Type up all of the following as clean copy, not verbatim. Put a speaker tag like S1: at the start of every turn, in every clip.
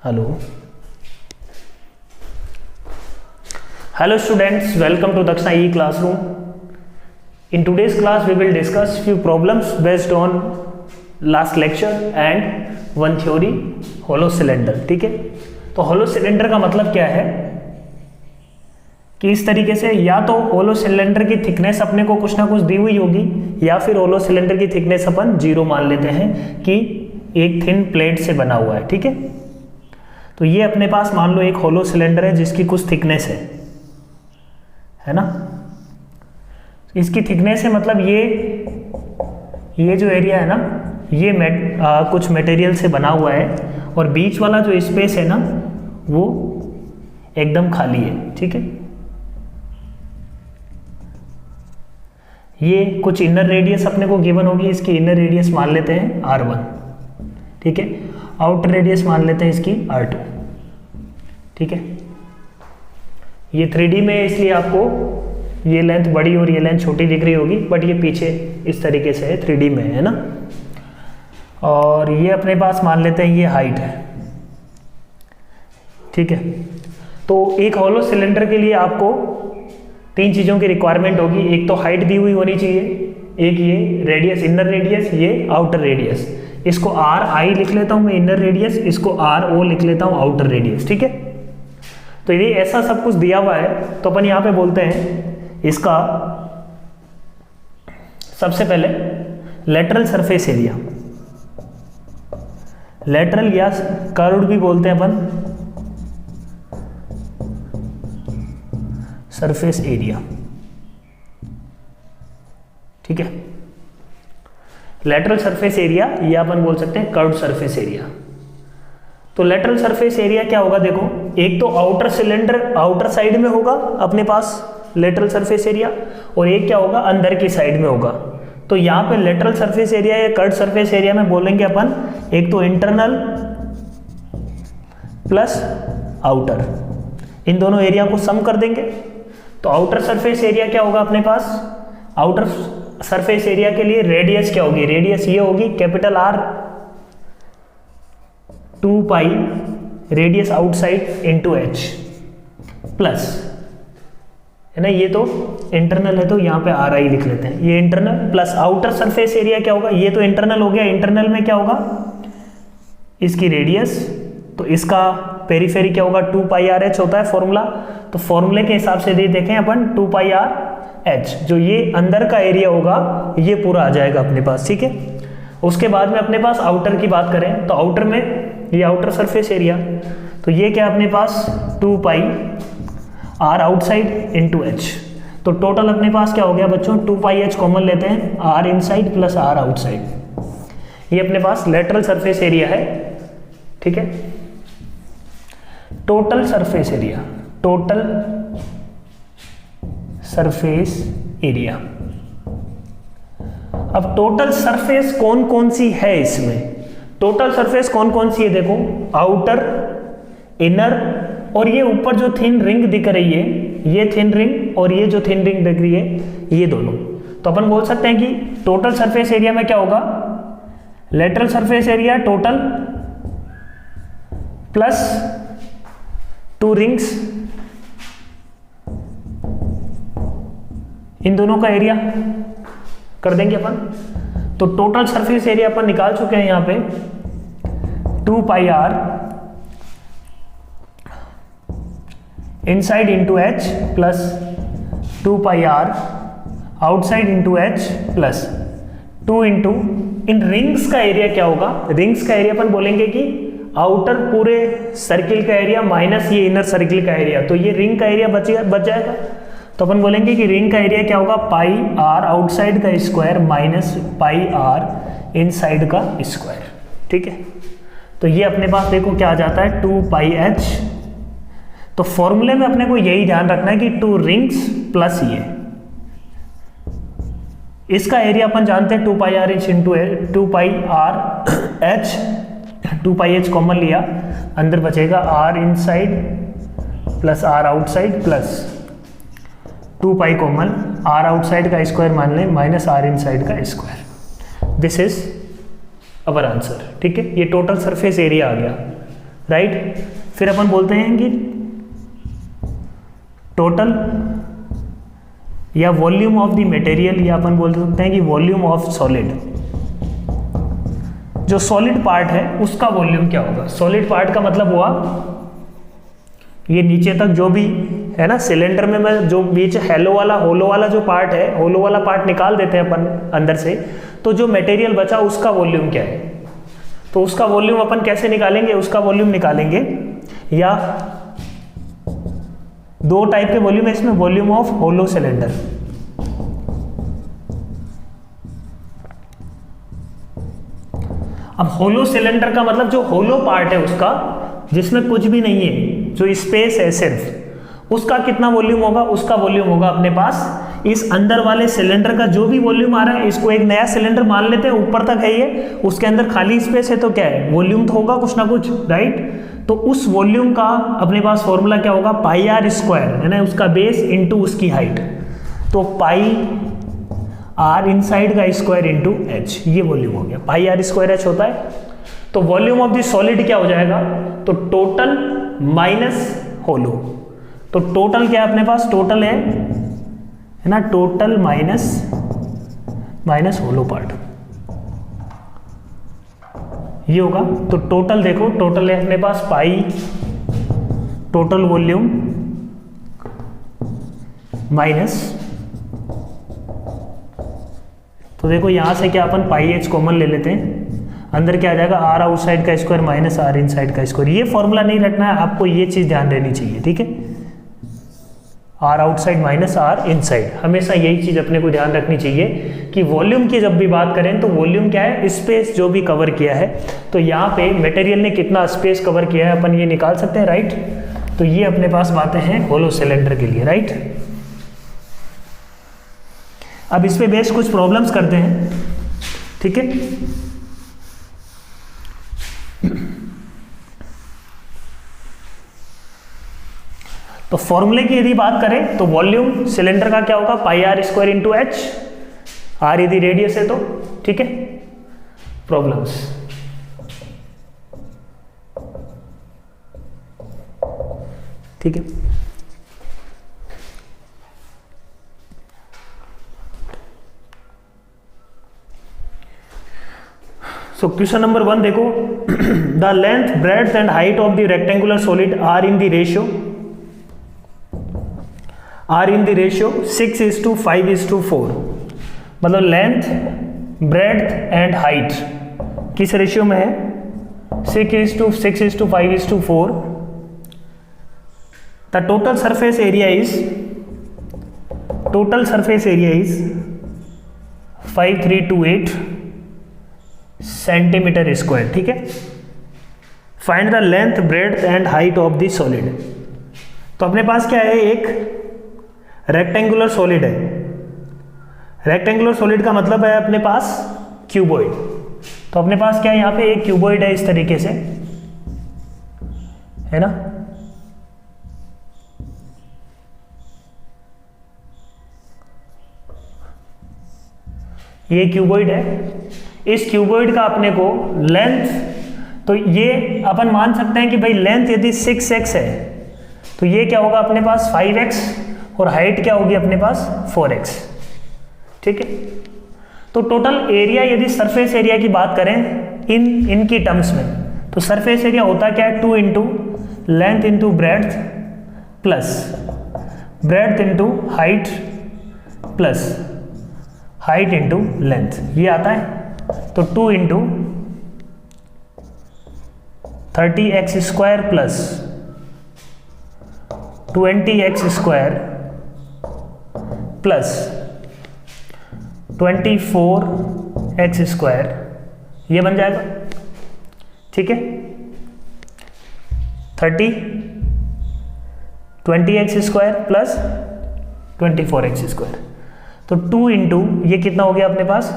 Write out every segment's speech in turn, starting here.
S1: Hello hello students, welcome to Dakshina E-Classroom. In today's class we will discuss few problems based on last lecture and one theory, hollow cylinder. ठीक है, तो hollow cylinder का मतलब क्या है कि इस तरीके से या तो hollow cylinder की थिकनेस अपने को कुछ ना कुछ दी हुई होगी या फिर hollow cylinder की थिकनेस अपन 0 मान लेते हैं कि एक थिन प्लेट से बना हुआ है. ठीक है, तो ये अपने पास मान लो एक होलो सिलेंडर है जिसकी कुछ थिकनेस है ना. इसकी थिकनेस है मतलब ये जो एरिया है ना ये कुछ मटेरियल से बना हुआ है और बीच वाला जो स्पेस है ना वो एकदम खाली है. ठीक है, ये कुछ इनर रेडियस अपने को गिवन होगी, इसकी इनर रेडियस मान लेते हैं R1. ठीक है, आउटर रेडियस मान लेते हैं इसकी R2. ठीक है, ये 3D में है इसलिए आपको ये लेंथ बड़ी और ये लेंथ छोटी दिख रही होगी, बट ये पीछे इस तरीके से है 3D में, है ना. और ये अपने पास मान लेते हैं ये हाइट है. ठीक है, तो एक हॉलो सिलेंडर के लिए आपको 3 चीज़ों की रिक्वायरमेंट होगी. एक तो हाइट दी हुई होनी चाहिए, एक ये रेडियस इनर रेडियस, ये आउटर रेडियस. इसको आर आई लिख लेता हूं मैं इनर रेडियस, इसको आर ओ लिख लेता हूं आउटर रेडियस. ठीक है, तो ये ऐसा सब कुछ दिया हुआ है तो अपन यहां पे बोलते हैं इसका सबसे पहले लेटरल सरफेस एरिया, लेटरल या कर्व्ड भी बोलते हैं अपन सरफेस एरिया. ठीक है, लेटरल सरफेस एरिया या अपन बोल सकते हैं कर्व्ड सरफेस एरिया. तो लेटरल सरफेस एरिया क्या होगा, देखो एक तो आउटर सिलेंडर आउटर साइड में होगा अपने पास लेटरल सरफेस एरिया, और एक क्या होगा अंदर की साइड में होगा. तो यहाँ पे लेटरल सरफेस एरिया या कर्व्ड सरफेस एरिया में बोलेंगे अपन एक तो इंटरनल प्लस आउटर, इन दोनों एरिया को सम कर देंगे. तो आउटर सरफेस एरिया क्या होगा अपने पास, आउटर सरफेस एरिया के लिए रेडियस क्या होगी, रेडियस ये होगी कैपिटल R 2 पाई radius outside into H plus, है ना, ये तो इंटरनल है तो यहाँ पे आर आई लिख लेते हैं, ये internal plus outer surface area क्या होगा, ये तो इंटरनल हो गया, इंटरनल में क्या होगा इसकी रेडियस, तो इसका पेरीफेरी क्या होगा 2 पाई आर एच होता है फॉर्मूला. तो फॉर्मूले के हिसाब से देखें अपन 2 पाई आर एच, जो ये अंदर का एरिया होगा ये पूरा आ जाएगा अपने पास. ठीक है, उसके बाद में अपने पास आउटर की बात करें तो आउटर में ये आउटर सरफेस एरिया, तो ये क्या अपने पास 2 pi r outside into H. तो टोटल अपने पास क्या हो गया बच्चों 2 पाई एच कॉमन लेते हैं, r inside plus r outside. ये अपने पास लेटरल सरफेस एरिया है. ठीक है, total surface area, total surface area. अब टोटल सरफेस कौन कौन सी है इसमें, टोटल सरफेस कौन कौन सी है देखो, आउटर इनर और ये ऊपर जो थिन रिंग दिख रही है ये थिन रिंग और ये जो थिन रिंग दिख रही है ये दोनों. तो अपन बोल सकते हैं कि टोटल सरफेस एरिया में क्या होगा, lateral surface area total plus 2 rings, इन दोनों का एरिया कर देंगे अपन. तो टोटल सरफेस एरिया अपन निकाल चुके हैं यहां पे 2 pi r inside into h plus 2 pi r outside into h plus 2 into इन रिंग्स का एरिया क्या होगा, रिंग्स का एरिया अपन बोलेंगे कि आउटर पूरे सर्किल का एरिया माइनस ये इनर सर्किल का एरिया, तो ये रिंग का एरिया बच जाएगा. तो अपन बोलेंगे कि रिंग का एरिया क्या होगा पाई आर आउटसाइड का square minus pi r inside का स्क्वायर. ठीक है, तो ये अपने पास देखो क्या आ जाता है 2 पाई एच. तो फॉर्मूले में अपने को यही ध्यान रखना है कि 2 रिंग्स प्लस ये, इसका एरिया अपन जानते हैं 2 pi r h into 2 pi r h, 2 pi h common लिया, अंदर बचेगा r inside plus r outside plus 2 pi common, r outside का स्क्वायर मान लें माइनस आर इनसाइड का square. This is our answer. ठीक है, ये टोटल सरफेस एरिया आ गया. राइट। फिर अपन बोलते हैं कि टोटल या वॉल्यूम ऑफ द मटेरियल, या अपन बोल सकते हैं कि वॉल्यूम ऑफ सॉलिड। जो सॉलिड पार्ट है उसका वॉल्यूम क्या होगा। सॉलिड पार्ट का मतलब हुआ ये नीचे तक जो भी है ना सिलेंडर में, मैं जो बीच होलो वाला जो पार्ट है, होलो वाला पार्ट निकाल देते हैं अपन अंदर से, तो जो मटेरियल बचा उसका वॉल्यूम क्या है। तो उसका वॉल्यूम अपन कैसे निकालेंगे, उसका वॉल्यूम निकालेंगे, या दो टाइप के वॉल्यूम है इसमें, वॉल्यूम ऑफ होलो सिलेंडर। अब होलो सिलेंडर का मतलब जो होलो पार्ट है उसका, जिसमें कुछ भी नहीं है, जो स्पेस है सिर्फ, उसका कितना वॉल्यूम होगा। उसका वॉल्यूम होगा अपने पास इस अंदर वाले सिलेंडर का जो भी वॉल्यूम आ रहा है, इसको एक नया सिलेंडर मान लेते हैं, ऊपर तक है ये, उसके अंदर खाली स्पेस है, तो क्या है, वॉल्यूम तो होगा कुछ ना कुछ, राइट। तो उस वॉल्यूम का अपने पास फॉर्मूला क्या होगा, पाई आर स्क्वायर, है ना, उसका बेस इंटू उसकी हाइट। तो पाई आर इनसाइड का स्क्वायर इंटू एच, ये वॉल्यूम हो गया। पाई आर स्क्वायर एच होता है। तो वॉल्यूम ऑफ द सॉलिड क्या हो जाएगा, तो टोटल माइनस होलो। तो टोटल क्या है अपने पास, टोटल है ना, टोटल माइनस होलो पार्ट, ये होगा। तो टोटल देखो, टोटल है अपने पास पाई, टोटल वॉल्यूम माइनस, तो देखो यहां से क्या अपन पाई एच कॉमन ले लेते हैं, अंदर क्या आ जाएगा, आर आउटसाइड का स्क्वायर माइनस आर इनसाइड का स्क्वायर। ये फॉर्मूला नहीं रखना है आपको, ये चीज ध्यान रहनी चाहिए, ठीक है। R outside minus r inside, हमेशा यही चीज अपने को ध्यान रखनी चाहिए कि वॉल्यूम की जब भी बात करें तो वॉल्यूम क्या है, स्पेस जो भी कवर किया है। तो यहाँ पे मटेरियल ने कितना स्पेस कवर किया है अपन ये निकाल सकते हैं, राइट। तो ये अपने पास बातें हैं होलो सिलेंडर के लिए, राइट। अब इस पे बेस कुछ प्रॉब्लम्स करते हैं, ठीक है। तो फॉर्मूले की यदि बात करें तो वॉल्यूम सिलेंडर का क्या होगा, pi r square into h, r यदि रेडियस है तो, ठीक है। प्रॉब्लम्स, ठीक है। सो क्वेश्चन नंबर 1 देखो, the length, breadth and height of the rectangular solid are in the ratio 6:5:4। मतलब लेंथ, ब्रेड्थ एंड हाइट किस रेशियो में है, 6:5:4। The total surface area is 5328 centimetre square, ठीक है। Find the length, breadth and height of the solid. तो अपने पास क्या है, एक रेक्टेंगुलर सॉलिड है। रेक्टेंगुलर सॉलिड का मतलब है अपने पास क्यूबॉइड। तो अपने पास क्या है, यहाँ पे एक क्यूबॉइड है इस तरीके से, है ना। ये क्यूबॉइड है। इस क्यूबॉइड का अपने को लेंथ, तो ये अपन मान सकते हैं कि भाई लेंथ यदि 6x है तो ये क्या होगा अपने पास 5x, और हाइट क्या होगी अपने पास 4x, ठीक है। तो टोटल एरिया, यदि सरफेस एरिया की बात करें इनकी टर्म्स में, तो सरफेस एरिया होता क्या है, 2 into length into breadth plus breadth into height plus height into length, ये आता है। तो 2 into 30x square plus 20x square plus 24x square, ये बन जाएगा, ठीक है। 20x square plus 24x square, तो 2 इंटू ये कितना हो गया अपने पास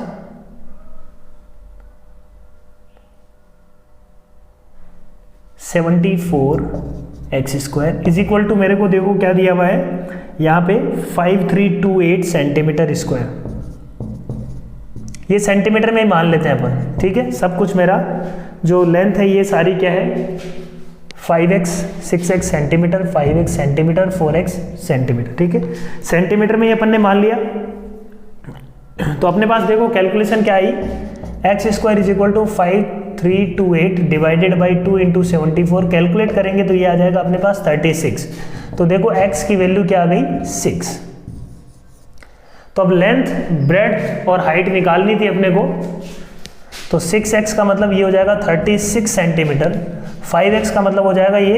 S1: 74x square is equal to, मेरे को देखो क्या दिया हुआ है यहाँ पे 5328 सेंटीमीटर स्क्वायर। ये सेंटीमीटर में मान लेते हैं अपन, ठीक है। सब कुछ मेरा जो लेंथ है ये सारी क्या है 5x 6x centimetre, 5x centimetre, 4x centimetre. ठीक है, सेंटीमीटर में ये अपन ने मान लिया। तो अपने पास देखो कैलकुलेशन क्या आई, x square is equal to 5328 divided by 2 into 74। Calculate करेंगे तो ये आ जाएगा अपने पास 36। तो देखो x की वैल्यू क्या आ गई 6। तो अब लेंथ, ब्रेड्थ और हाइट निकालनी थी अपने को। तो 6x का मतलब ये हो जाएगा 36 सेंटीमीटर, 5x का मतलब हो जाएगा ये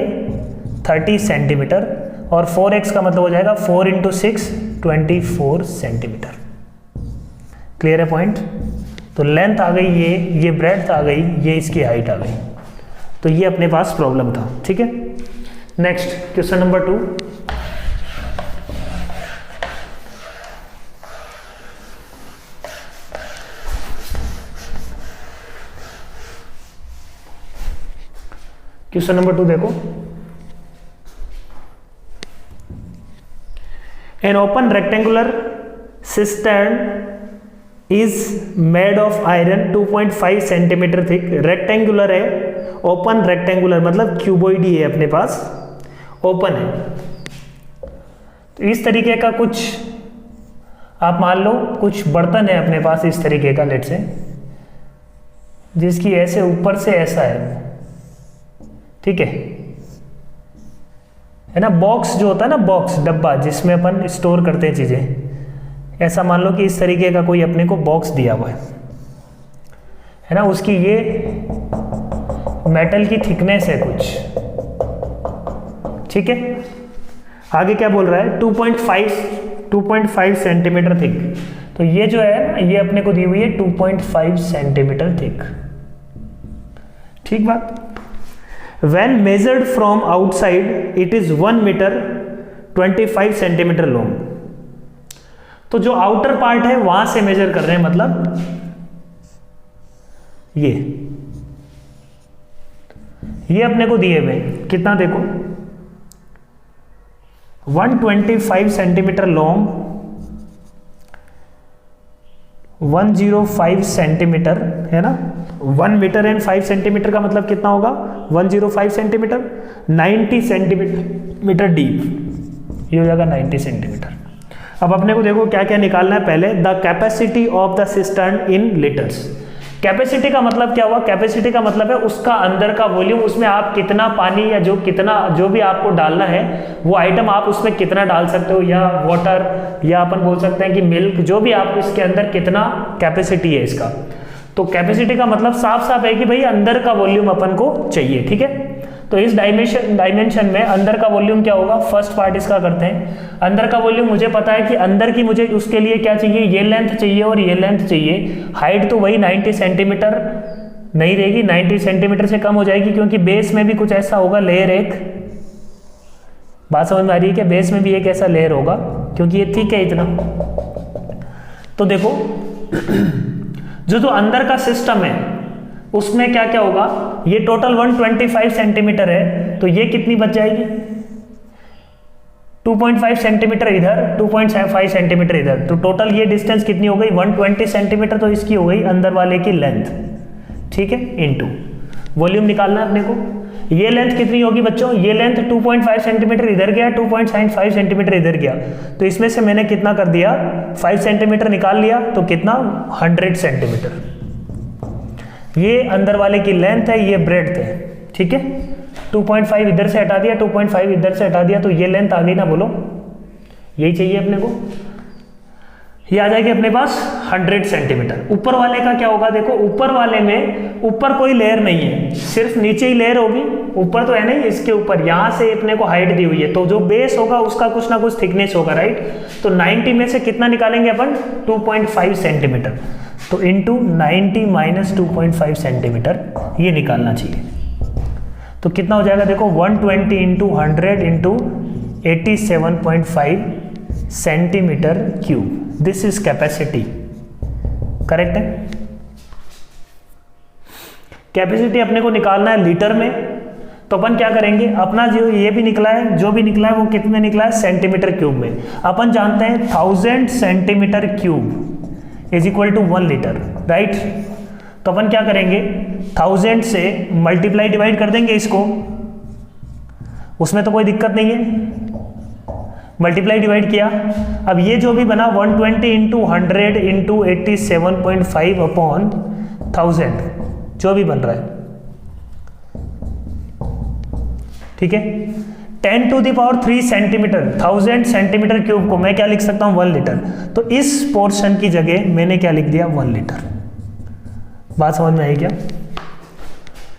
S1: 30 सेंटीमीटर और 4x का मतलब हो जाएगा 4 इंटू 6 24 सेंटीमीटर। क्लियर है पॉइंट। तो लेंथ आ गई ये ब्रेड्थ आ गई, ये इसकी हाइट आ गई। तो ये अपने पास प्रॉब्लम था। ठीक है, next question number 2। Question number 2 देखो, an open rectangular cistern is made of iron 2.5 centimetre thick. Rectangular है, ओपन रेक्टेंगुलर मतलब क्यूबॉइडी है, अपने पास ओपन है। तो इस तरीके का कुछ आप मान लो कुछ बर्तन है अपने पास इस तरीके का, लेट से, जिसकी ऐसे ऊपर से ऐसा है। ठीक है ना, बॉक्स जो होता है ना, बॉक्स डब्बा जिसमें अपन स्टोर करते हैं चीजें, ऐसा मान लो कि इस तरीके का कोई अपने को बॉक्स दिया हुआ है ना, उसकी ये मेटल की थिकनेस है कुछ। ठीक है, आगे क्या बोल रहा है 2.5 सेंटीमीटर थिक। तो ये जो है ये अपने को दी हुई है 2.5 सेंटीमीटर थिक। ठीक बात। When measured from outside, it is 1 metre 25 centimetre long. तो जो आउटर पार्ट है वहां से मेजर कर रहे हैं, मतलब ये अपने को दिए हुए कितना देखो 125 सेंटीमीटर लॉन्ग, 105 सेंटीमीटर है ना। 1 मीटर एंड 5 सेंटीमीटर का मतलब कितना होगा 105 सेंटीमीटर, 90 सेंटीमीटर डीप, ये हो जाएगा 90 सेंटीमीटर। अब अपने को देखो क्या क्या निकालना है। पहले the capacity of the cistern in litres. Capacity का मतलब क्या हुआ, कैपेसिटी का मतलब है उसका अंदर का वॉल्यूम, उसमें आप कितना पानी या जो भी आपको डालना है वो आइटम आप उसमें कितना डाल सकते हो, या वाटर, या अपन बोल सकते हैं कि मिल्क, जो भी आप इसके अंदर कितना कैपेसिटी है इसका। तो कैपेसिटी का मतलब साफ साफ है कि भाई अंदर का वॉल्यूम अपन को चाहिए। ठीक है, तो इस डायमेंशन में अंदर का वॉल्यूम क्या होगा, फर्स्ट पार्ट इसका करते हैं। अंदर का वॉल्यूम मुझे पता है कि अंदर की मुझे उसके लिए क्या चाहिए, ये लेंथ चाहिए और ये लेंथ चाहिए। हाइट तो वही 90 सेंटीमीटर नहीं रहेगी, 90 सेंटीमीटर से कम हो जाएगी, क्योंकि बेस में भी कुछ ऐसा होगा लेयर, एक बात समझ में आ रही है कि बेस में भी एक ऐसा लेयर होगा, क्योंकि ये थिक है इतना। तो देखो जो अंदर का सिस्टम है उसमें क्या क्या होगा, ये टोटल 125 सेंटीमीटर है, तो ये कितनी बच जाएगी 2.5 सेंटीमीटर इधर, 2.5 सेंटीमीटर इधर, तो टोटल ये डिस्टेंस कितनी हो गई 120 सेंटीमीटर। तो इसकी हो गई अंदर वाले की लेंथ। ठीक है, इनटू वॉल्यूम निकालना है अपने को। ये लेंथ कितनी होगी बच्चों, ये लेंथ 2.5 सेंटीमीटर इधर गया, 2.5 सेंटीमीटर इधर गया, तो इसमें से मैंने कितना कर दिया 5 सेंटीमीटर निकाल लिया, तो कितना 100 सेंटीमीटर। ये अंदर वाले की लेंथ है, ये ब्रेड्थ है। ठीक है, 2.5 इधर से हटा दिया, 2.5 इधर से हटा दिया, तो ये लेंथ आ गई ना, बोलो यही चाहिए अपने को। ये आ जाएगी अपने पास 100 सेंटीमीटर। ऊपर वाले का क्या होगा, देखो ऊपर वाले में ऊपर कोई लेयर नहीं है, सिर्फ नीचे ही लेयर होगी, ऊपर तो है नहीं, इसके ऊपर यहाँ से अपने को हाइट दी हुई है, तो जो बेस होगा उसका कुछ ना कुछ थिकनेस होगा, राइट। तो 90 में से कितना निकालेंगे अपन 2.5 सेंटीमीटर, तो इंटू 90 माइनस 2.5 सेंटीमीटर ये निकालना चाहिए। तो कितना हो जाएगा देखो 120 into 100 into 87.5 centimetre cube. This is capacity, correct है। कैपेसिटी अपने को निकालना है लीटर में, तो अपन क्या करेंगे, अपना जो ये भी निकला है, जो भी निकला है वो कितने निकला है सेंटीमीटर क्यूब में। अपन जानते हैं 1000 centimetre cube is equal to 1 litre, right. तो अपन क्या करेंगे 1000 से मल्टीप्लाई डिवाइड कर देंगे इसको, उसमें तो कोई दिक्कत नहीं है, मल्टीप्लाई डिवाइड किया। अब ये जो भी बना 120 इंटू 100 इंटू 87.5 अपॉन 1000 जो भी बन रहा है, ठीक है। 10 to the power 3 centimetre, 1000 centimetre cube को मैं क्या लिख सकता हूं 1 लीटर। तो इस पोर्शन की जगह मैंने क्या लिख दिया 1 लीटर। बात समझ में आई क्या?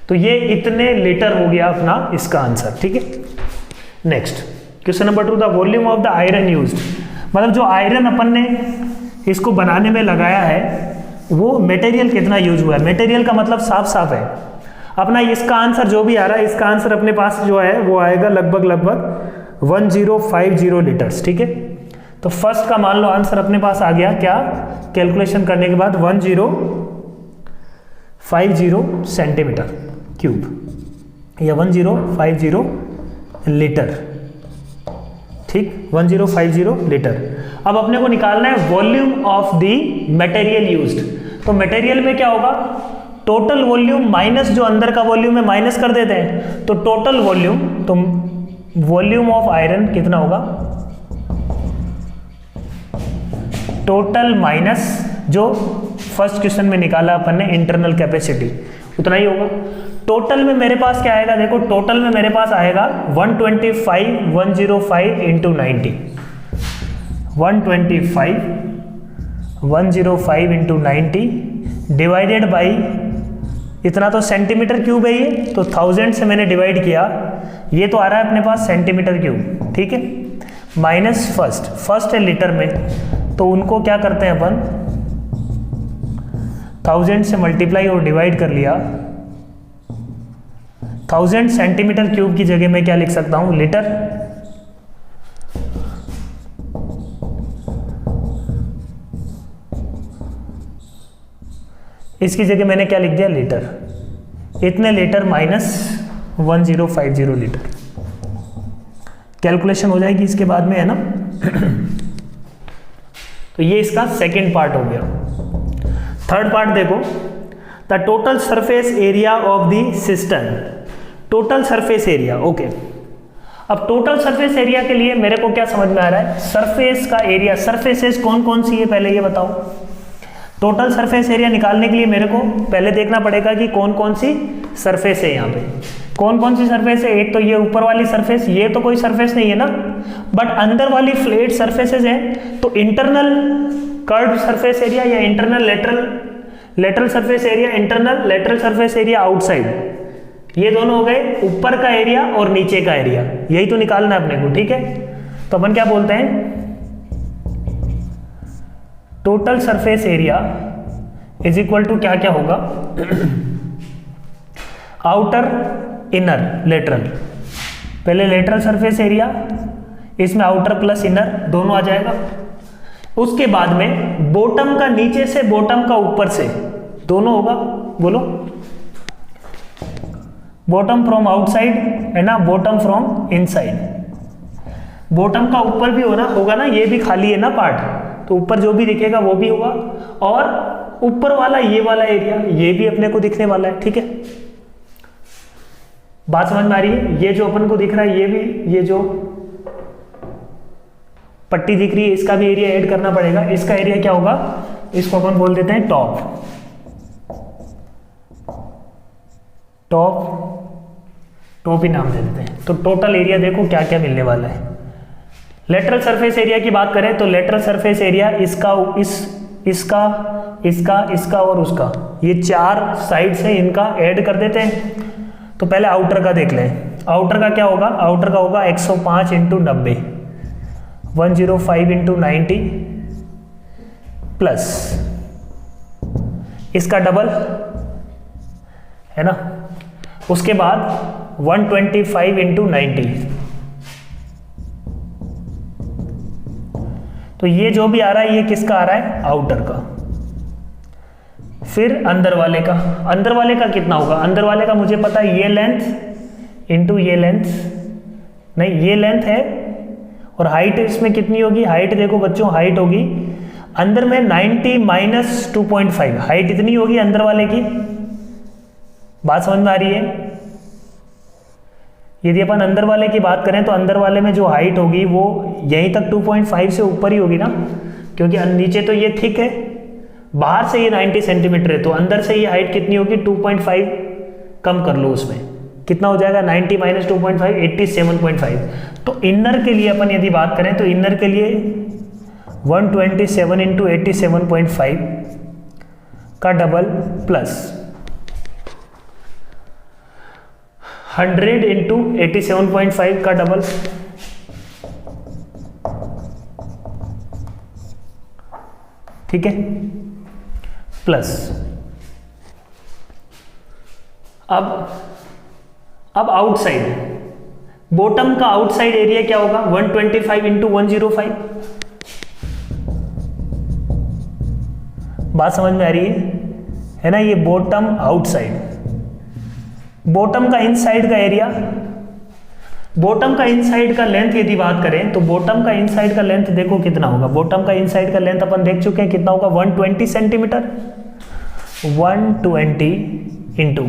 S1: तो ये इतने लीटर हो गया अपना इसका आंसर, ठीक है। Next question number 2, the volume of the iron used, मतलब जो आयरन अपन ने इसको बनाने में लगाया है वो मटेरियल कितना यूज हुआ है। मटेरियल का मतलब साफ साफ है अपना इसका आंसर जो भी आ रहा है, इसका आंसर अपने पास जो है वो आएगा लगभग 1050 लीटर्स, ठीक है। तो फर्स्ट का मान लो आंसर अपने पास आ गया क्या, कैलकुलेशन करने के बाद 1050 सेंटीमीटर क्यूब या 1050 लीटर, ठीक, 1050 लीटर। अब अपने को निकालना है volume of the material used. तो मटेरियल में क्या होगा, टोटल वॉल्यूम माइनस जो अंदर का वॉल्यूम है माइनस कर देते हैं, तो टोटल वॉल्यूम, तो वॉल्यूम ऑफ आयरन कितना होगा, टोटल माइनस जो फर्स्ट क्वेश्चन में निकाला अपन ने इंटरनल कैपेसिटी, उतना ही होगा। टोटल में मेरे पास क्या आएगा, देखो टोटल में मेरे पास आएगा 105 इंटू 90, 105 इंटू 90 डिवाइडेड बाई इतना तो सेंटीमीटर क्यूब है ये, तो 1000 से मैंने डिवाइड किया, ये तो आ रहा है अपने पास सेंटीमीटर क्यूब, ठीक है। माइनस फर्स्ट है लीटर में, तो उनको क्या करते हैं अपन 1000 से मल्टीप्लाई और डिवाइड कर लिया। 1000 सेंटीमीटर क्यूब की जगह मैं क्या लिख सकता हूं लीटर। इसकी जगह मैंने क्या लिख दिया लीटर, इतने लीटर माइनस 1050 लीटर। कैलकुलेशन हो जाएगी इसके बाद में, है ना। तो ये इसका सेकंड पार्ट हो गया। थर्ड पार्ट देखो, the total surface area of the system, total surface area, okay. अब टोटल सरफेस एरिया के लिए मेरे को क्या समझ में आ रहा है, सरफेस का एरिया, सरफेसेस कौन कौन सी है पहले ये बताओ। टोटल सरफेस एरिया निकालने के लिए मेरे को पहले देखना पड़ेगा कि कौन कौन सी सरफेस है यहाँ पे, कौन कौन सी सरफेस है। एक तो ये ऊपर वाली सरफेस, ये तो कोई सरफेस नहीं है ना, बट अंदर वाली फ्लैट सरफेसेस है, तो इंटरनल कर्व सरफेस एरिया या internal lateral surface area, internal lateral surface area outside, ये दोनों हो गए ऊपर का एरिया और नीचे का एरिया, यही तो निकालना है अपने को, ठीक है। तो अपन क्या बोलते हैं, total surface area is equal to क्या क्या होगा, आउटर इनर लेटरल, पहले लेटरल सरफेस एरिया, इसमें आउटर प्लस इनर दोनों आ जाएगा। उसके बाद में बॉटम का नीचे से, बॉटम का ऊपर से, दोनों होगा, बोलो बॉटम फ्रॉम आउटसाइड है ना, बॉटम फ्रॉम इनसाइड। बॉटम का ऊपर भी होगा ना, ये भी खाली है ना पार्ट, तो ऊपर जो भी दिखेगा वो भी होगा, और ऊपर वाला ये वाला एरिया ये भी अपने को दिखने वाला है, ठीक है। बात समझ में आ रही है, ये जो अपन को दिख रहा है ये भी, ये जो पट्टी दिख रही है इसका भी एरिया ऐड करना पड़ेगा। इसका एरिया क्या होगा, इसको अपन बोल देते हैं टॉप ही नाम दे देते हैं। तो टोटल एरिया देखो क्या क्या मिलने वाला है। लेटरल सरफेस एरिया की बात करें तो लेटरल सरफेस एरिया इसका इसका और उसका, ये चार साइड से इनका ऐड कर देते हैं। तो पहले आउटर का देख लें, आउटर का क्या होगा, आउटर का होगा 105 इंटू 90, 105 इंटू 90 प्लस इसका डबल है ना, उसके बाद 125 इंटू 90। तो ये जो भी आ रहा है ये किसका आ रहा है, आउटर का। फिर अंदर वाले का, अंदर वाले का कितना होगा, अंदर वाले का मुझे पता है ये लेंथ इंटू ये लेंथ, नहीं ये लेंथ है, और हाइट इसमें कितनी होगी, हाइट देखो बच्चों, हाइट होगी अंदर में 90 माइनस 2.5, हाइट इतनी होगी अंदर वाले की। बात समझ में आ रही है, यदि अपन अंदर वाले की बात करें तो अंदर वाले में जो हाइट होगी वो यहीं तक 2.5 से ऊपर ही होगी ना, क्योंकि नीचे तो ये थिक है, बाहर से ये 90 सेंटीमीटर है, तो अंदर से ये हाइट कितनी होगी 2.5 कम कर लो, उसमें कितना हो जाएगा 90 माइनस 2.5 87.5। तो इनर के लिए अपन यदि बात करें तो इनर के लिए 127 इंटू 87.5 का डबल प्लस 100 इंटू 87.5 का डबल ठीक है प्लस अब आउटसाइड, बॉटम का आउटसाइड एरिया क्या होगा 125 इंटू 105। बात समझ में आ रही है ना, ये बॉटम आउटसाइड, बॉटम का इनसाइड का एरिया, बॉटम का इनसाइड का लेंथ यदि बात करें तो बॉटम का इनसाइड का लेंथ देखो कितना होगा, बॉटम का इनसाइड का लेंथ अपन देख चुके हैं कितना होगा 120 सेंटीमीटर। 120 इंटू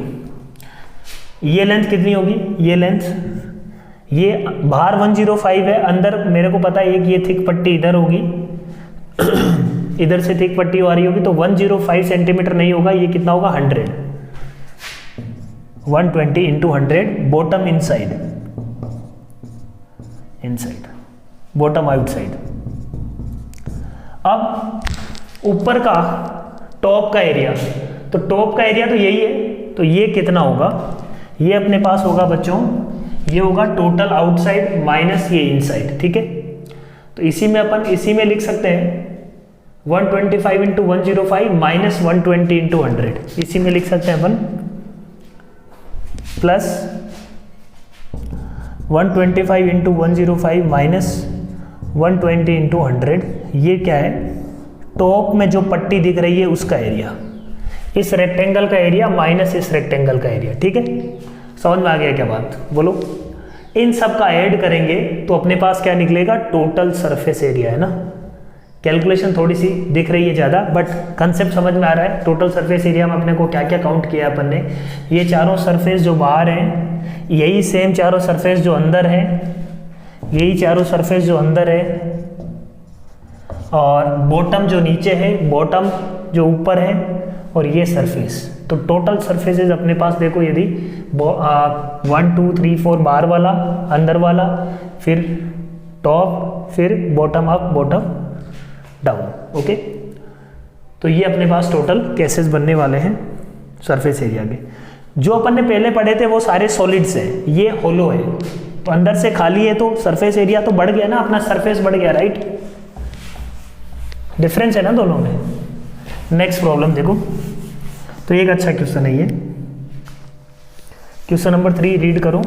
S1: ये लेंथ कितनी होगी, ये लेंथ, ये बाहर 105 है, अंदर मेरे को पता है एक ये थिक पट्टी इधर होगी इधर से थिक पट्टी आ रही होगी, तो 105 सेंटीमीटर नहीं होगा, ये कितना होगा 100। 120 into 100 bottom inside, inside bottom outside. अब ऊपर का टॉप का एरिया, तो टॉप का एरिया तो यही है, तो ये कितना होगा, ये अपने पास होगा बच्चों, ये होगा टोटल आउटसाइड माइनस ये इनसाइड, ठीक है। तो इसी में अपन इसी में लिख सकते हैं 125 इंटू 105 माइनस 120 इंटू 100, इसी में लिख सकते हैं अपन प्लस 125 इंटू 105 माइनस 120 इंटू 100। ये क्या है, टॉप में जो पट्टी दिख रही है उसका एरिया, इस रेक्टेंगल का एरिया माइनस इस रेक्टेंगल का एरिया, ठीक है। समझ में आ गया क्या बात, बोलो। इन सब का ऐड करेंगे तो अपने पास क्या निकलेगा, टोटल सरफेस एरिया है ना। कैलकुलेशन थोड़ी सी दिख रही है ज़्यादा, बट कंसेप्ट समझ में आ रहा है। टोटल सरफेस एरिया में अपने को क्या क्या काउंट किया अपन ने, ये चारों सरफेस जो बाहर हैं, यही सेम चारों सरफेस जो अंदर है, यही चारों सरफेस जो अंदर है, और बॉटम जो नीचे है, बॉटम जो ऊपर है, और ये सरफेस। तो टोटल सरफेसेस अपने पास देखो, यदि 1 2 3 4 बाहर वाला, अंदर वाला, फिर टॉप, फिर bottom up, bottom down, okay. तो ये अपने पास टोटल केसेस बनने वाले हैं सरफेस एरिया के। जो अपन ने पहले पढ़े थे वो सारे सॉलिड्स हैं, ये होलो है, तो अंदर से खाली है, तो सरफेस एरिया तो बढ़ गया ना, अपना सरफेस बढ़ गया, राइट। डिफरेंस है ना दोनों में। नेक्स्ट प्रॉब्लम देखो, तो एक अच्छा क्वेश्चन है ये, क्वेश्चन नंबर 3 रीड करो।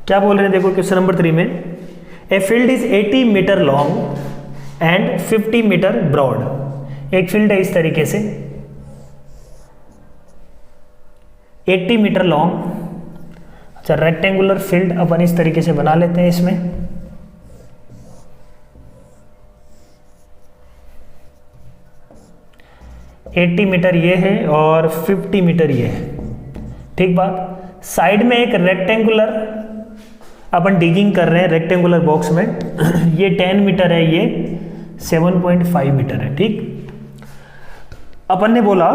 S1: क्या बोल रहे हैं देखो क्वेश्चन नंबर 3 में, a field is 80 metre long and 50 metre broad. एक फील्ड है इस तरीके से 80 मीटर लॉन्ग, अच्छा रेक्टेंगुलर फील्ड अपन इस तरीके से बना लेते हैं। इसमें एट्टी मीटर ये है और 50 मीटर ये है, ठीक बात। साइड में एक रेक्टेंगुलर अपन डिगिंग कर रहे हैं रेक्टेंगुलर बॉक्स में ये 10 मीटर है, ये 7.5 मीटर है, ठीक। अपन ने बोला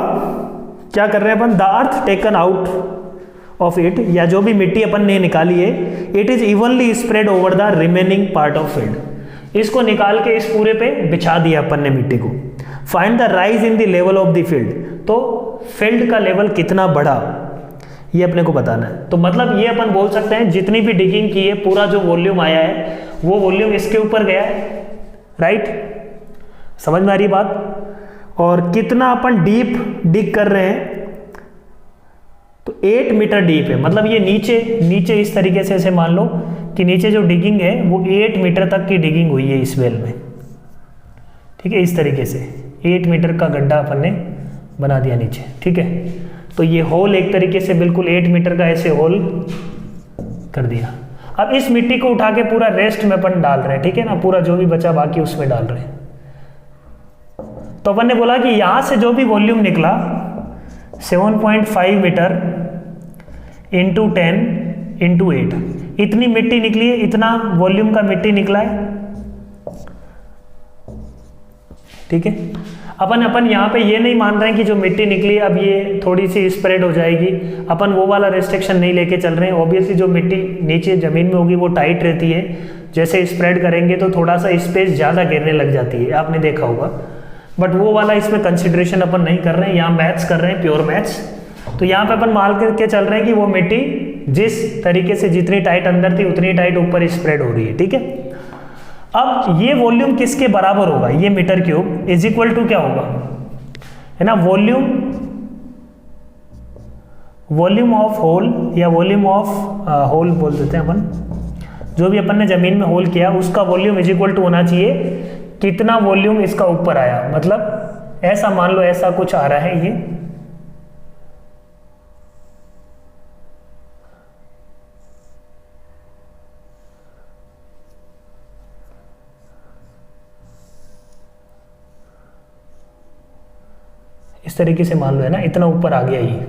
S1: क्या कर रहे हैं अपन, the earth taken out of it, या जो भी मिट्टी अपन ने निकाली है, it is evenly spread over the remaining part of field. इसको निकाल के इस पूरे पे बिछा दिया अपन ने मिट्टी को। Find the rise in the level of the field, तो फील्ड का लेवल कितना बढ़ा ये अपने को बताना है। तो मतलब ये अपन बोल सकते हैं जितनी भी डिगिंग की है, पूरा जो वॉल्यूम आया है वो वॉल्यूम इसके ऊपर गया है, राइट। समझ में आ रही बात। और कितना अपन डीप डिग कर रहे हैं, तो 8 मीटर डीप है, मतलब ये नीचे इस तरीके से ऐसे मान लो कि नीचे जो डिगिंग है वो 8 मीटर तक की डिगिंग हुई है इस वेल में, ठीक है। इस तरीके से 8 मीटर का गड्ढा अपन ने बना दिया नीचे, ठीक है। तो ये होल एक तरीके से बिल्कुल 8 मीटर का ऐसे होल कर दिया। अब इस मिट्टी को उठा के पूरा रेस्ट में अपन डाल रहे हैं, ठीक है ना, पूरा जो भी बचा बाकी उसमें डाल रहे हैं। तो अपन ने बोला कि यहाँ से जो भी वॉल्यूम निकला 7.5 मीटर इंटू 10 इंटू 8, इतनी मिट्टी निकली है, इतना वॉल्यूम का मिट्टी निकला है। ठीक है, अपन यहाँ पे ये नहीं मान रहे हैं कि जो मिट्टी निकली है अब ये थोड़ी सी स्प्रेड हो जाएगी, अपन वो वाला रेस्ट्रिक्शन नहीं लेके चल रहे हैं। ऑब्वियसली जो मिट्टी नीचे ज़मीन में होगी वो टाइट रहती है, जैसे स्प्रेड करेंगे तो थोड़ा सा स्पेस ज़्यादा गिरने लग जाती है, आपने देखा होगा। बट वो वाला इसमें कंसिडरेशन अपन नहीं कर रहे हैं, यहाँ मैथ्स कर रहे हैं, प्योर मैथ्स। तो यहाँ पे अपन मान करके चल रहे हैं कि वो मिट्टी जिस तरीके से जितनी टाइट अंदर थी उतनी टाइट ऊपर स्प्रेड हो रही है। ठीक है, अब ये वॉल्यूम किसके बराबर होगा, ये metre cube is equal to क्या होगा, है ना, वॉल्यूम ऑफ होल, या वॉल्यूम ऑफ होल बोल देते हैं अपन, जो भी अपन ने जमीन में होल किया उसका वॉल्यूम इज इक्वल टू होना चाहिए कितना वॉल्यूम इसका ऊपर आया। मतलब ऐसा मान लो, ऐसा कुछ आ रहा है, ये इस तरीके से मान लो, है ना, इतना ऊपर आ गया ये।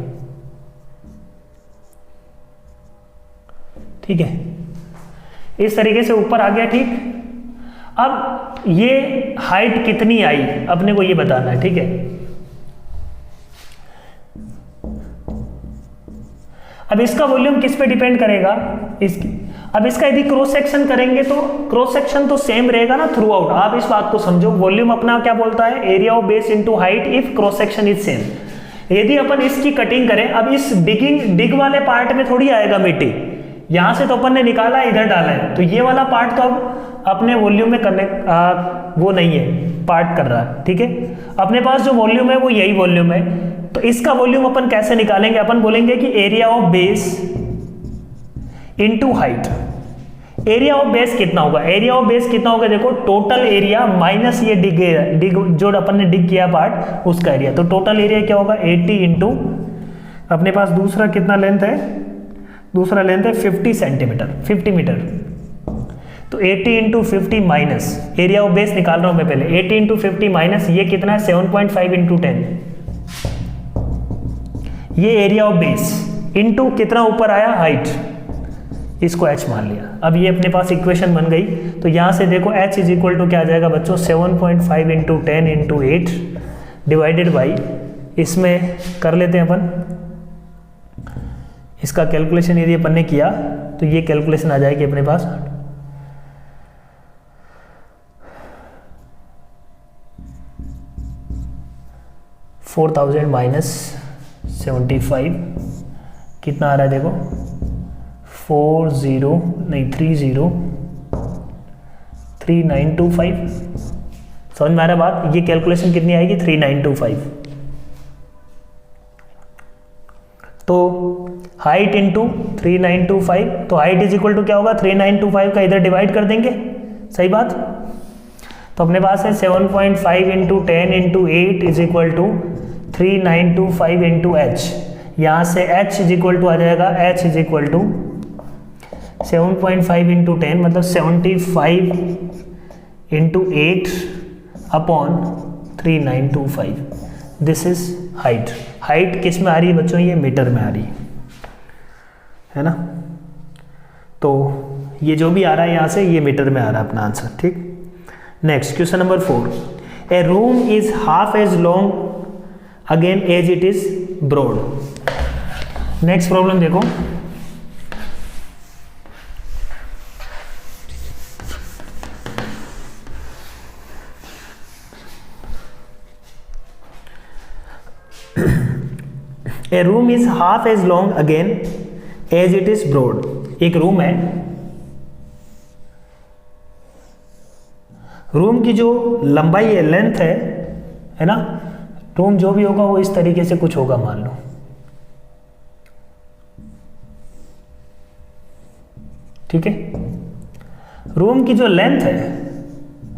S1: ठीक है, इस तरीके से ऊपर आ गया। ठीक, अब ये हाइट कितनी आई अपने को ये बताना है। ठीक है, अब इसका वॉल्यूम किस पे डिपेंड करेगा, इसकी। अब इसका यदि क्रॉस सेक्शन करेंगे तो क्रॉस सेक्शन तो सेम रहेगा ना थ्रू आउट। आप इस बात को समझो, वॉल्यूम अपना क्या बोलता है, area of base into height if cross section is same. यदि अपन इसकी कटिंग करें, अब इस डिग वाले पार्ट में थोड़ी आएगा मिट्टी, यहां से तो अपन ने निकाला इधर डाला है, तो ये वाला पार्ट तो अब अपने वॉल्यूम में करने वो नहीं है, पार्ट कर रहा है। ठीक है, अपने पास जो वॉल्यूम है वो यही वॉल्यूम है। तो इसका वॉल्यूम अपन कैसे निकालेंगे, अपन बोलेंगे कि area of base into height. Area of base कितना होगा, एरिया ऑफ बेस कितना होगा, देखो टोटल एरिया माइनस ये डिग जो अपन ने डिग किया पार्ट उसका एरिया, तो टोटल एरिया क्या होगा 80 इंटू अपने पास दूसरा कितना लेंथ है, दूसरा लेंथ है 50 सेंटीमीटर, 50 मीटर। तो 80 into 50 minus area of base निकाल रहा हूं मैं पहले, 80 इंटू 50 माइनस ये कितना है 7.5 इंटू 10, ये एरिया ऑफ बेस इंटू कितना ऊपर आया हाइट, इसको h मान लिया। अब ये अपने पास इक्वेशन बन गई। तो यहां से देखो h इज इक्वल टू क्या आ जाएगा बच्चों, 7.5 इंटू 10 इंटू 8 डिवाइडेड बाई, इसमें कर लेते हैं अपन इसका कैलकुलेशन। यदि अपन ने किया तो ये कैलकुलेशन आ जाएगी अपने पास 4000 माइनस 75 कितना आ रहा है देखो 3925। समझ में आ रहा है बात, ये कैलकुलेशन कितनी आएगी 3925। तो हाइट इंटू 3925, तो हाइट इज इक्वल टू क्या होगा 3925 का इधर डिवाइड कर देंगे, सही बात। तो अपने पास है 7.5 into 10 into 8 is equal to 3925 into h. यहाँ से h इज इक्वल टू आ जाएगा, h is equal to 7.5 into 10 मतलब 75 into 8 upon 3925। This is height. Height किस में आ रही है बच्चों, ये मीटर में आ रही है ना। तो ये जो भी आ रहा है यहाँ से ये मीटर में आ रहा है अपना आंसर। ठीक, next question number 4। A room is half as long again as it is broad. Next problem देखो, a room is half as long again as it is broad. एक रूम है, रूम की जो लंबाई है लेंथ है ना, रूम जो भी होगा वो इस तरीके से कुछ होगा मान लो। ठीक है, रूम की जो लेंथ है,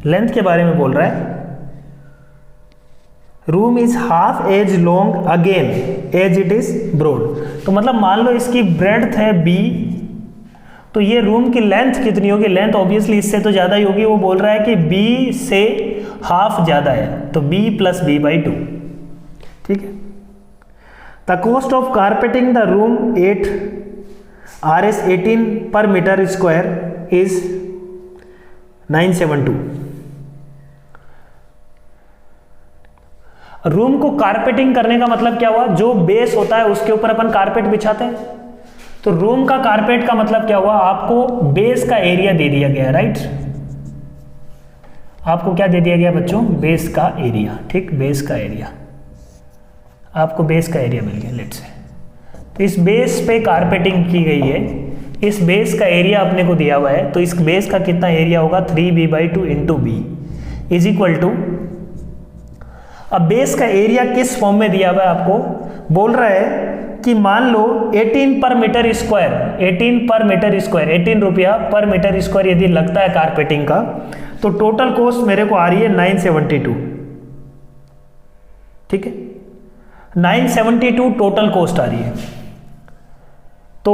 S1: लेंथ के बारे में बोल रहा है, room is half as long again as it is broad. तो मतलब मान लो इसकी ब्रेड्थ है b तो ये रूम की लेंथ कितनी होगी, लेंथ ऑब्वियसली इससे तो ज़्यादा ही होगी, वो बोल रहा है कि b से हाफ ज़्यादा है, तो b + b/2, ठीक है। The cost of carpeting the room 8 Rs 18 per meter square is 972। Room को कारपेटिंग करने का मतलब क्या हुआ, जो बेस होता है उसके ऊपर अपन कारपेट बिछाते हैं, तो रूम का कारपेट का मतलब क्या हुआ, आपको बेस का एरिया दे दिया गया, राइट। आपको क्या दे दिया गया बच्चों, बेस का एरिया, ठीक, बेस का एरिया, आपको बेस का एरिया मिल गया लेट्स से। तो इस बेस पे कारपेटिंग की गई है, इस बेस का एरिया अपने को दिया हुआ है, तो इस बेस का कितना एरिया होगा, 3b/2 × b is equal to, अब बेस का एरिया किस फॉर्म में दिया हुआ है आपको, बोल रहा है कि मान लो 18 पर मीटर स्क्वायर, 18 रुपया पर मीटर स्क्वायर यदि लगता है कारपेटिंग का, तो टोटल कॉस्ट मेरे को आ रही है 972, ठीक है, 972 टोटल कॉस्ट आ रही है। तो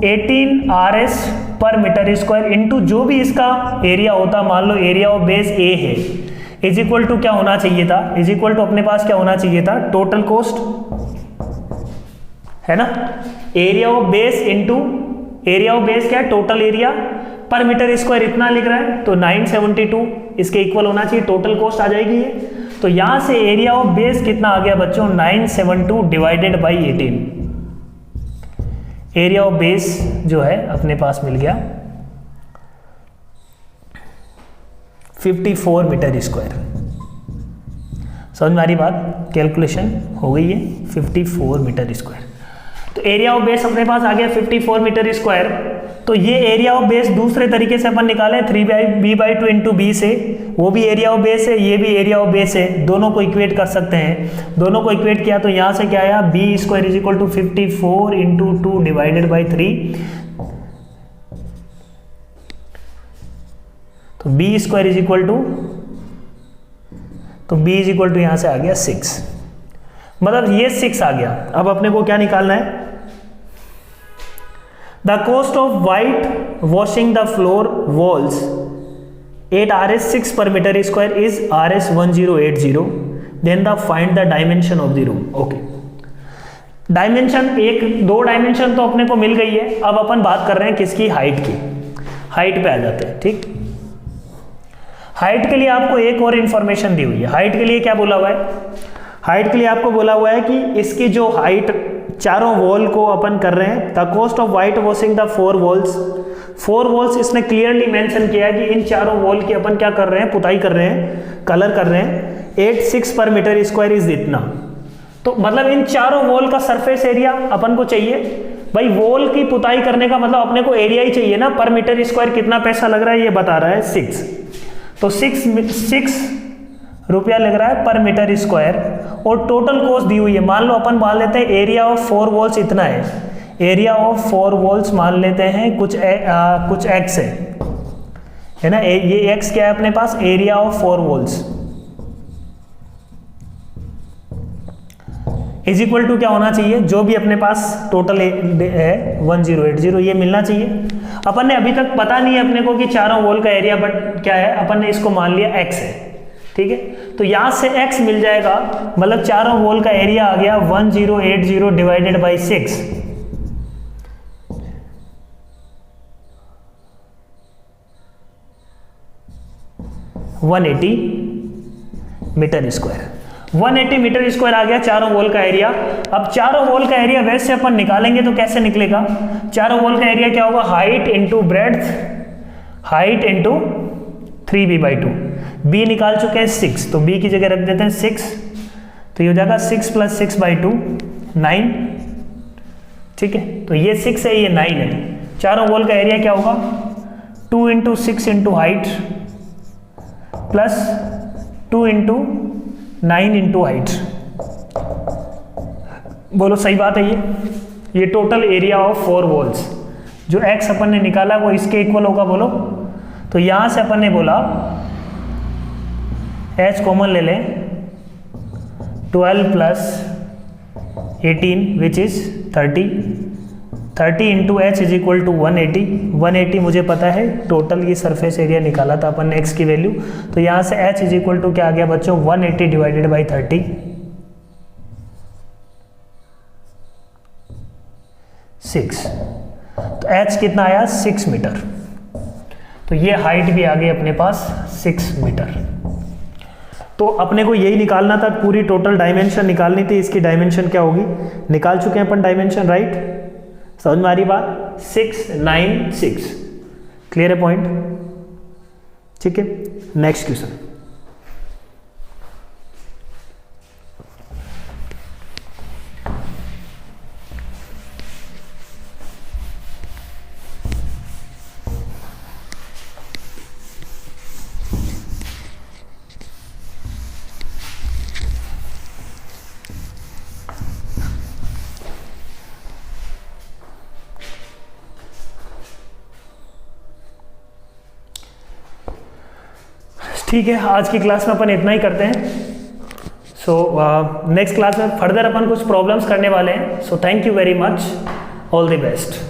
S1: 18 Rs पर मीटर स्क्वायर इंटू जो भी इसका एरिया होता, मान लो एरिया ऑफ बेस ए है, इज इक्वल टू क्या होना चाहिए था, इज इक्वल टू अपने पास क्या होना चाहिए था, टोटल कॉस्ट है ना, area of base into area of base क्या है, टोटल एरिया पर मीटर स्क्वायर इतना लिख रहा है, तो 972 इसके इक्वल होना चाहिए, टोटल कॉस्ट आ जाएगी ये। तो यहां से एरिया ऑफ बेस कितना आ गया बच्चों, 972 divided by 18, area of base जो है अपने पास मिल गया 54 मीटर स्क्वायर। समझ में आ रही बात, कैलकुलेशन हो गई है 54 मीटर स्क्वायर। तो एरिया ऑफ बेस अपने पास आ गया 54 मीटर स्क्वायर। तो ये एरिया ऑफ बेस दूसरे तरीके से अपन निकाले 3b/2 × b से, वो भी एरिया ऑफ बेस है, ये भी एरिया ऑफ बेस है, दोनों को इक्वेट कर सकते हैं। दोनों को इक्वेट किया तो यहाँ से क्या आया, b² = 54 × 2 डिवाइडेड बाई 3, तो b² तो b यहाँ से आ गया 6, मतलब ये 6 आ गया। अब अपने को क्या निकालना है, the cost of white washing the floor walls 8 Rs 6 per metre square is Rs 1080, then the find the dimension of the room. Okay, dimension 2 dimension तो अपने को मिल गई है। अब अपन बात कर रहे हैं किसकी, हाइट की। हाइट पे आ जाते हैं, ठीक। हाइट के लिए आपको एक और इंफॉर्मेशन दी हुई है। हाइट के लिए क्या बोला हुआ है, हाइट के लिए आपको बोला हुआ है कि इसकी जो हाइट चारों वॉल को अपन कर रहे हैं, the cost of white washing the 4 walls, इसने क्लियरली मेंशन किया है कि इन चारों वॉल की अपन क्या कर रहे हैं, पुताई कर रहे हैं, कलर कर रहे हैं, 86 पर मीटर स्क्वायर इज इतना। तो मतलब इन चारों वॉल का सरफेस एरिया अपन को चाहिए। भाई वॉल की पुताई करने का मतलब अपने को एरिया ही चाहिए ना, पर मीटर स्क्वायर कितना पैसा लग रहा है ये बता रहा है 6, तो 6 रुपया लग रहा है पर मीटर स्क्वायर, और टोटल कॉस्ट दी हुई है। मान लो अपन मान लेते हैं एरिया ऑफ 4 वॉल्स इतना है, एरिया ऑफ 4 वॉल्स मान लेते हैं कुछ x है ना, ये x क्या है अपने पास, area of 4 walls is equal to क्या होना चाहिए, जो भी अपने पास टोटल है 1080 ये मिलना चाहिए। अपन ने अभी तक पता नहीं है अपने को कि चारों वॉल का एरिया, बट क्या है, अपन ने इसको मान लिया x है, ठीक है। तो यहां से x मिल जाएगा, मतलब चारों वॉल का एरिया आ गया 1080 divided by 6, metre square. 180 metre square आ गया चारों वॉल का एरिया। अब चारों वॉल का एरिया वैसे अपन निकालेंगे तो कैसे निकलेगा, चारों वॉल का एरिया क्या होगा, height into breadth, height into 3b/2, b निकाल चुके हैं 6, तो b की जगह रख देते हैं 6, तो ये हो जाएगा 6 + 6/2 9, ठीक है। तो ये 6 है, ये 9 है। चारों वॉल का एरिया क्या होगा, 2 × 6 × हाइट प्लस 2 × 9 × हाइट। बोलो सही बात है ये टोटल एरिया ऑफ 4 वॉल्स जो x अपन ने निकाला वो इसके इक्वल होगा, बोलो। तो यहां से अपन ने बोला h कॉमन ले लें, 12 + 18 which is 30, 30 into h is equal to 180। 180 मुझे पता है, टोटल ये सरफेस एरिया निकाला था अपन ने एक्स की वैल्यू, तो यहाँ से एच इज इक्वल टू क्या आ गया बच्चों 180 डिवाइडेड बाई 30, 6। तो एच कितना आया 6 मीटर। तो ये हाइट भी आ गई अपने पास 6 मीटर। तो अपने को यही निकालना था, पूरी टोटल डायमेंशन निकालनी थी। इसकी डायमेंशन क्या होगी, निकाल चुके हैं अपन डायमेंशन, राइट? समझ में आ रही बात? 696। क्लियर है पॉइंट? ठीक है, नेक्स्ट क्वेश्चन। ठीक है, आज की क्लास में अपन इतना ही करते हैं। सो नेक्स्ट क्लास में फर्दर अपन कुछ प्रॉब्लम्स करने वाले हैं। So thank you very much, all the best.